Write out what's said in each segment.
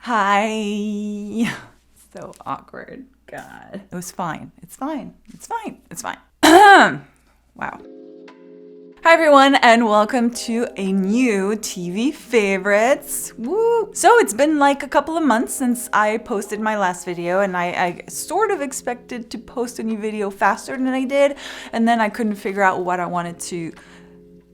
Hi. So awkward. God. It was fine. It's fine. It's fine. It's fine. Wow. Hi everyone and welcome to a new TV favorites. Woo! So it's been like a couple of months since I posted my last video, and I sort of expected to post a new video faster than I did, and then I couldn't figure out what I wanted to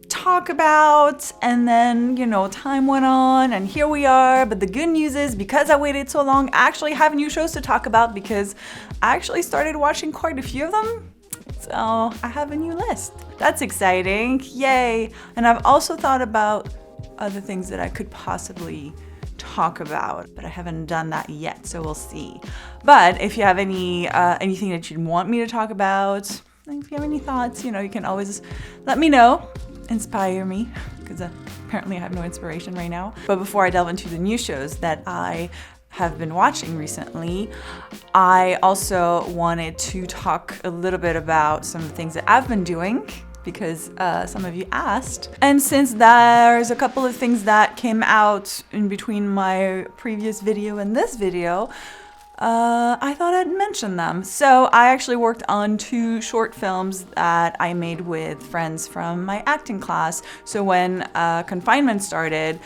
talk about, and then time went on and here we are. But the good news is, because I waited so long, I actually have new shows to talk about because I actually started watching quite a few of them. So I have a new list. That's exciting. Yay. And I've also thought about other things that I could possibly talk about, but I haven't done that yet, so we'll see. But if you have anything that you'd want me to talk about, if you have any thoughts, you can always let me know. Inspire me, because apparently I have no inspiration right now. But before I delve into the new shows that I have been watching recently, I also wanted to talk a little bit about some of the things that I've been doing, because some of you asked. And since there's a couple of things that came out in between my previous video and this video, I thought I'd mention them. So I actually worked on 2 short films that I made with friends from my acting class. So when confinement started,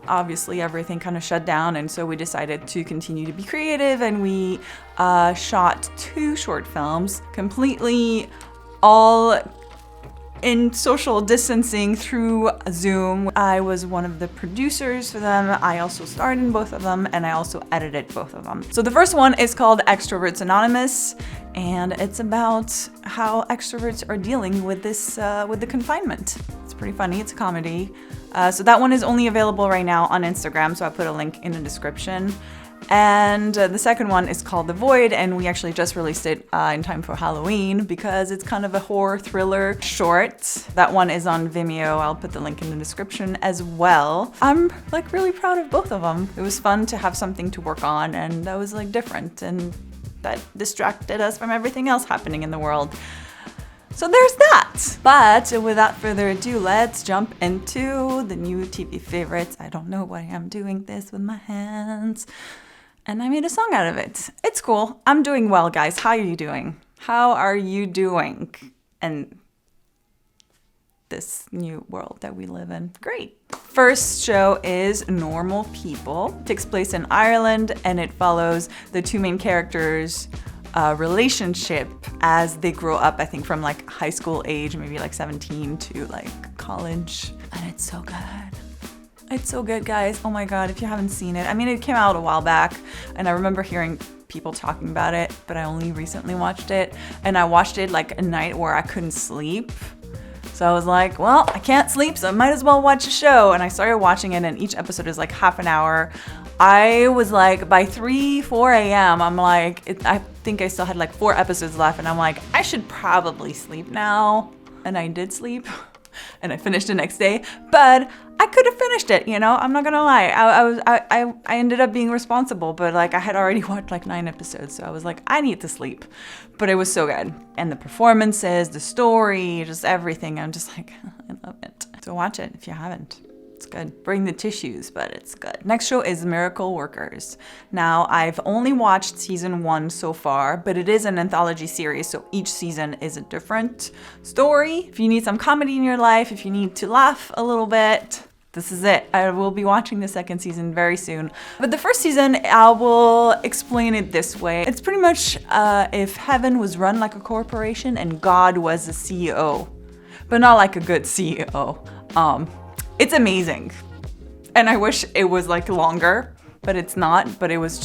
obviously everything kind of shut down, and so we decided to continue to be creative, and we shot 2 short films, completely all in social distancing through Zoom. I was one of the producers for them. I also starred in both of them, and I also edited both of them. So the first one is called Extroverts Anonymous, and it's about how extroverts are dealing with this, with the confinement. It's pretty funny. It's a comedy. So that one is only available right now on Instagram, so I put a link in the description. And the second one is called The Void, and we actually just released it in time for Halloween because it's kind of a horror thriller short. That one is on Vimeo. I'll put the link in the description as well. I'm really proud of both of them. It was fun to have something to work on, and that was different, and that distracted us from everything else happening in the world. So there's that. But without further ado, let's jump into the new TV favorites. I don't know why I'm doing this with my hands. And I made a song out of it. It's cool. I'm doing well, guys. How are you doing? How are you doing in this new world that we live in? Great. First show is Normal People. It takes place in Ireland, and it follows the 2 main characters' relationship as they grow up, I think from high school age, maybe 17 to college. And it's so good. It's so good, guys. Oh my God, if you haven't seen it. I mean, it came out a while back, and I remember hearing people talking about it, but I only recently watched it. And I watched it a night where I couldn't sleep. So I was like, well, I can't sleep, so I might as well watch a show. And I started watching it, and each episode is half an hour. I was by 4 a.m., I'm I think I still had 4 episodes left, and I'm I should probably sleep now. And I did sleep, and I finished the next day, but I could have finished it, I'm not gonna lie. I ended up being responsible, but I had already watched 9 episodes, so I was I need to sleep. But it was so good. And the performances, the story, just everything, I'm just I love it. So watch it if you haven't. It's good. Bring the tissues, but it's good. Next show is Miracle Workers. Now, I've only watched season 1 so far, but it is an anthology series, so each season is a different story. If you need some comedy in your life, if you need to laugh a little bit, this is it. I will be watching the second season very soon. But the first season, I will explain it this way. It's pretty much if heaven was run like a corporation and God was the CEO, but not a good CEO. It's amazing. And I wish it was longer, but it's not. But it was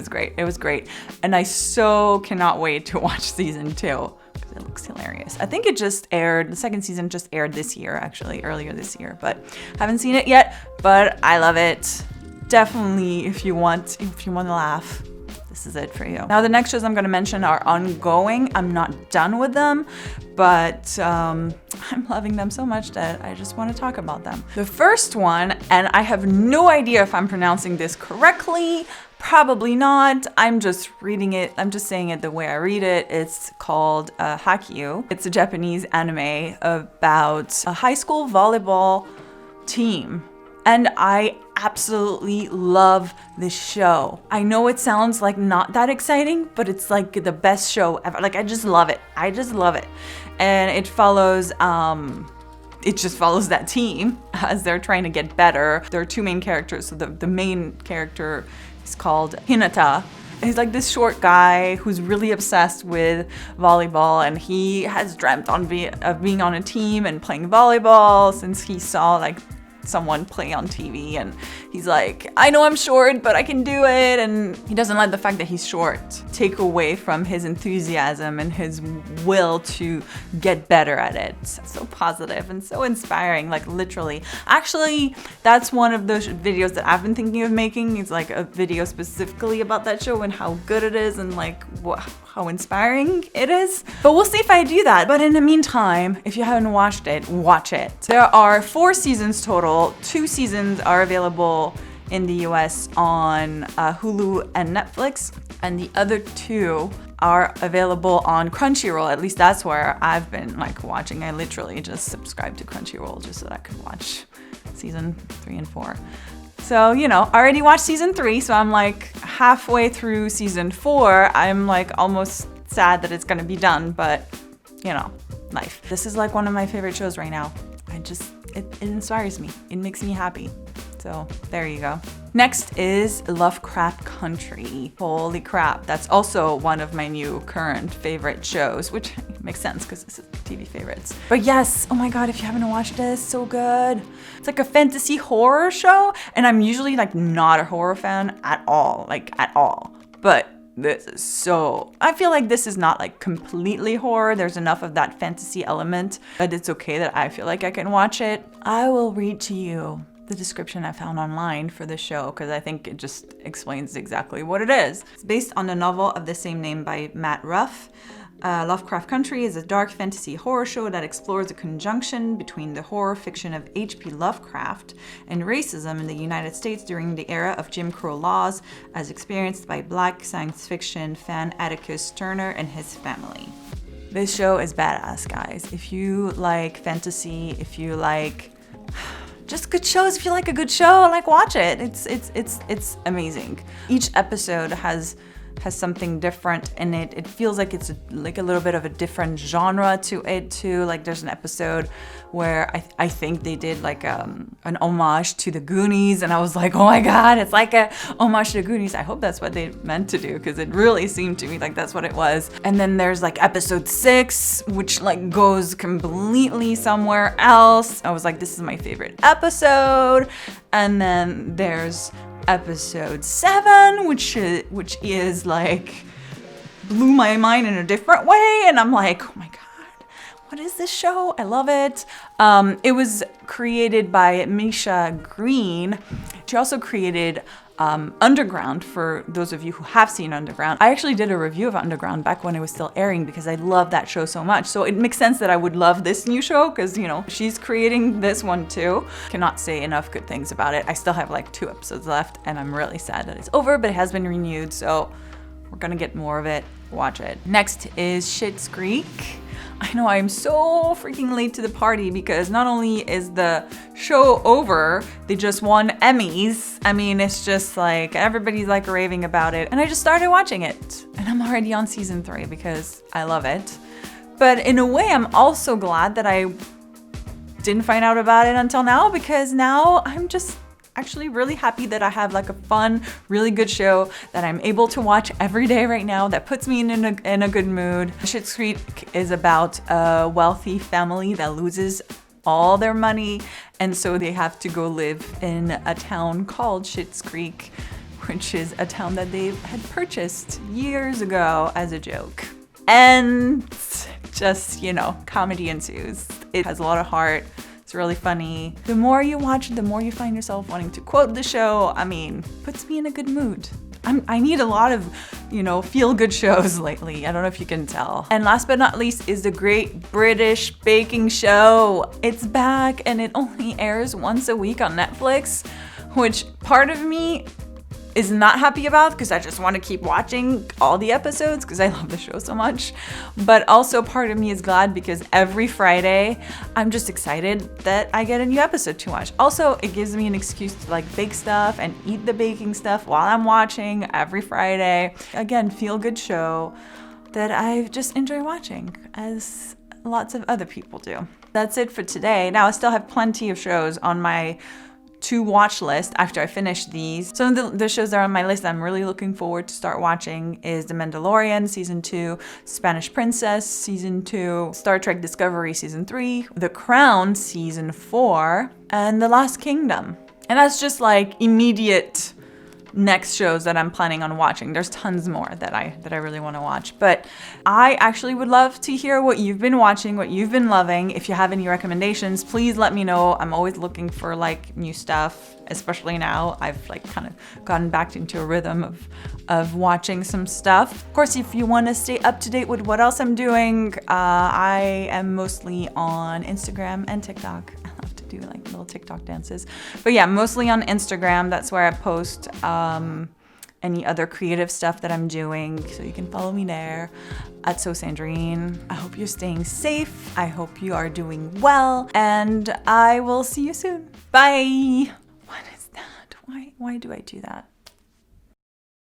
great. It was great. And I so cannot wait to watch season 2 because it looks hilarious. I think it just aired, the second season just aired this year, actually, earlier this year, but haven't seen it yet, but I love it. Definitely, if you want to laugh, this is it for you. Now, the next shows I'm going to mention are ongoing. I'm not done with them, but I'm loving them so much that I just want to talk about them. The first one, and I have no idea if I'm pronouncing this correctly, probably not. I'm just reading it. I'm just saying it the way I read it. It's called Haikyu. It's a Japanese anime about a high school volleyball team. And I absolutely love this show. I know it sounds like not that exciting, but it's like the best show ever. Like, I just love it. I just love it. And it follows, it just follows that team as they're trying to get better. There are two main characters. So the main character is called Hinata. He's like this short guy who's really obsessed with volleyball, and he has dreamt of being on a team and playing volleyball since he saw like someone play on TV, and he's like, I know I'm short, but I can do it. And he doesn't let the fact that he's short take away from his enthusiasm and his will to get better at it. So positive and so inspiring, like literally. Actually, that's one of those videos that I've been thinking of making. It's like a video specifically about that show and how good it is and like how inspiring it is. But we'll see if I do that. But in the meantime, if you haven't watched it, watch it. There are 4 seasons total. 2 seasons are available in the US on Hulu and Netflix, and the other 2 are available on Crunchyroll. At least that's where I've been like watching. I literally just subscribed to Crunchyroll just so that I could watch season 3 and 4. So, you know, I already watched season 3, so I'm like halfway through season 4. I'm like almost sad that it's gonna be done, but you know, life. This is like one of my favorite shows right now. It inspires me. It makes me happy. So there you go. Next is Lovecraft Country. Holy crap. That's also one of my new current favorite shows, which makes sense because this is TV favorites. But yes, oh my God, if you haven't watched this, so good. It's like a fantasy horror show, and I'm usually like not a horror fan at all, like at all. But this is so, I feel like this is not like completely horror. There's enough of that fantasy element, but it's okay that I feel like I can watch it. I will read to you the description I found online for the show because I think it just explains exactly what it is. It's based on the novel of the same name by Matt Ruff. Lovecraft Country is a dark fantasy horror show that explores the conjunction between the horror fiction of H.P. Lovecraft and racism in the United States during the era of Jim Crow laws, as experienced by Black science fiction fan Atticus Turner and his family. This show is badass, guys. If you like fantasy, if you like just good shows, if you like a good show, like watch it. It's amazing. Each episode has something different in it. It feels like it's like a little bit of a different genre to it too. Like there's an episode where I think they did like an homage to the Goonies, and I was like, oh my God, it's like a homage to the Goonies. I hope that's what they meant to do because it really seemed to me like that's what it was. And then there's like episode 6, which like goes completely somewhere else. I was like, this is my favorite episode. And then there's episode 7, which is like blew my mind in a different way, and I'm like, oh my God, what is this show? I love it. It was created by Misha Green. She also created Underground, for those of you who have seen Underground. I actually did a review of Underground back when it was still airing because I love that show so much. So it makes sense that I would love this new show because, you know, she's creating this one too. Cannot say enough good things about it. I still have like 2 episodes left and I'm really sad that it's over, but it has been renewed. So we're gonna get more of it. Watch it. Next is Schitts Creek. I know I'm so freaking late to the party because not only is the show over, they just won Emmys. I mean, it's just like everybody's like raving about it. And I just started watching it. And I'm already on season 3 because I love it. But in a way, I'm also glad that I didn't find out about it until now because now I'm just actually really happy that I have like a fun, really good show that I'm able to watch every day right now that puts me in a good mood. Schitt Creek is about a wealthy family that loses all their money, and so they have to go live in a town called Schitts Creek, which is a town that they had purchased years ago as a joke. And just, you know, comedy ensues. It has a lot of heart. It's really funny. The more you watch it, the more you find yourself wanting to quote the show. I mean, puts me in a good mood. I need a lot of, you know, feel-good shows lately. I don't know if you can tell. And last but not least is the Great British Baking Show. It's back and it only airs once a week on Netflix, which part of me is not happy about because I just want to keep watching all the episodes because I love the show so much. But also part of me is glad because every Friday I'm just excited that I get a new episode to watch. Also, it gives me an excuse to like bake stuff and eat the baking stuff while I'm watching every Friday. Again, feel good show that I just enjoy watching as lots of other people do. That's it for today. Now I still have plenty of shows on my to watch list after I finish these. Some of the shows that are on my list I'm really looking forward to start watching is The Mandalorian Season 2, Spanish Princess Season 2, Star Trek Discovery Season 3, The Crown Season 4, and The Last Kingdom. And that's just like immediate next shows that I'm planning on watching. There's tons more that I really want to watch, but I actually would love to hear what you've been watching, what you've been loving. If you have any recommendations, please let me know. I'm always looking for like new stuff, especially now I've like kind of gotten back into a rhythm of watching some stuff. Of course, if you want to stay up to date with what else I'm doing, I am mostly on Instagram and TikTok. Do like little TikTok dances, but yeah, mostly on Instagram. That's where I post any other creative stuff that I'm doing, so you can follow me there at Sandrine. I hope you're staying safe. I hope you are doing well, and I will see you soon. Bye. What is that? Why do I do that?